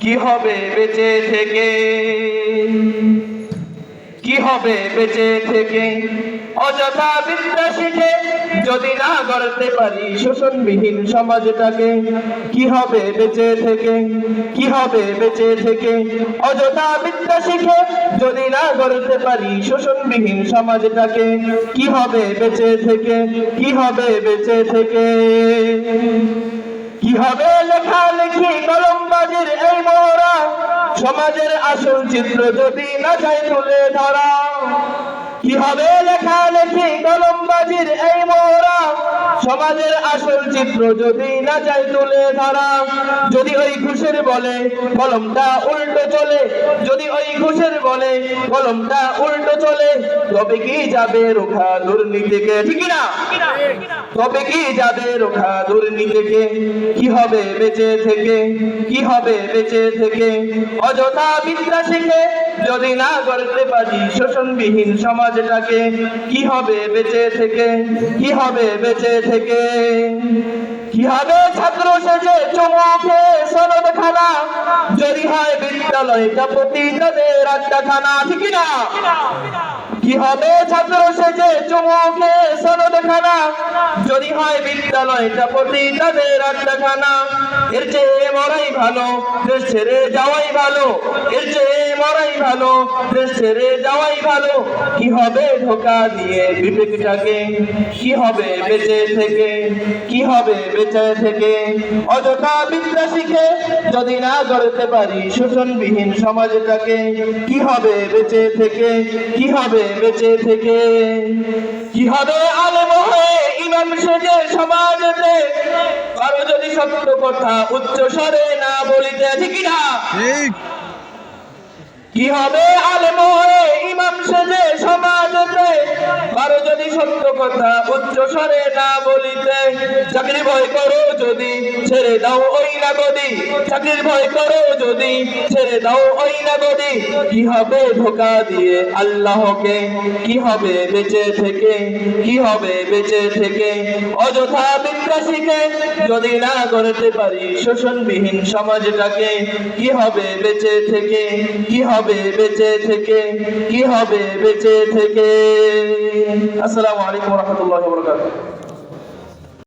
কি হবে বেঁচে থেকে, কি হবে বেঁচে থেকে? অযথা বিদ্যা শিখে যদি না গড়তে পারি শোষণবিহীন সমাজটাকে, কি হবে বেঁচে থেকে, কি হবে বেঁচে থেকে? অযথা বিদ্যা শিখে যদি না গড়তে পারি শোষণবিহীন সমাজটাকে, কি হবে বেঁচে থেকে, কি হবে বেঁচে থেকে? কি হবে লেখালেখি কলমবাজির এই মোহরা, সমাজের আসল চিত্র যদি না যায় তুলে ধরা? কি হবে লেখালেখি কলমবাজির এই মোহরা, সমাজের আসল চিত্র যদি না যায় তুলে ধরা? যদি ওই ঘুষের বলে কলমটা উল্টো চলে, যদি ওই ঘুষের বলে কলমটা উল্টো চলে, তবে কি যাবে রোখা দুর্নীতিকে? ঠিক না? তবে কি যাবে রোখা দুর্নীতিকে? কি হবে বেঁচে থেকে, কি হবে বেঁচে থেকে? অযথা বিদ্যা শিখে যদি না গড়তে পারি শোষণবিহীন সমাজটাকে, কি হবে বেঁচে থেকে, কি হবে বেঁচে থেকে? কি হবে ছাত্র সেজে চুমুকে সনদ খানা, যদি হয় বিদ্যালয়টা প্রতি তাদের আড্ডাখানা? ঠিক না? কি হবে ছাত্র সেজে চুমুকে সনদ খানা, যদি হয় বিদ্যালয়টা প্রতি তাদের আড্ডাখানা? এর চেয়ে মরাই ভালো, দেশ ছেড়ে যাওয়াই ভালো, এর চেয়ে মরাই ভালো, দেশ ছেড়ে যাওয়াই ভালো। কি হবে ধোঁকা দিয়ে বিবেকটাকে, কি হবে বেঁচে থেকে, কি হবে বেঁচে থেকে? অযথা বিদ্যা শিখে যদি না গড়তে পারি শোষণবিহীন সমাজটাকে, কি হবে বেঁচে থেকে, কি হবে বেঁচে থেকে? কি হবে আলেম হয়ে ইমাম সেজে সমাজেতে, কারো যদি সত্য কথা উচ্চ স্বরে না বলিতে? ঠিক না? কি হবে আলেম হয়ে ইমাম সেজে সমাজেতে, কারো যদি সত্য কথা উচ্চ স্বরে না বলিতে? চাকরি ভয় করো যদি ছেড়ে দাও ওই না গদি, চাকরির ভয় করো যদি ছেড়ে দাও ওই না গদি। কি হবে ধোঁকা দিয়ে আল্লাহকে, কি হবে বেঁচে থেকে, কি হবে বেঁচে থেকে? অযথা বিদ্যা শিখে যদি না গড়তে পারি শোষণবিহীন সমাজটাকে, কি হবে বেঁচে থেকে, কি হবে বেঁচে থেকে, কি হবে বেঁচে থেকে? আসসালামু আলাইকুম ওয়া রাহমাতুল্লাহি ওয়া বারাকাতুহু।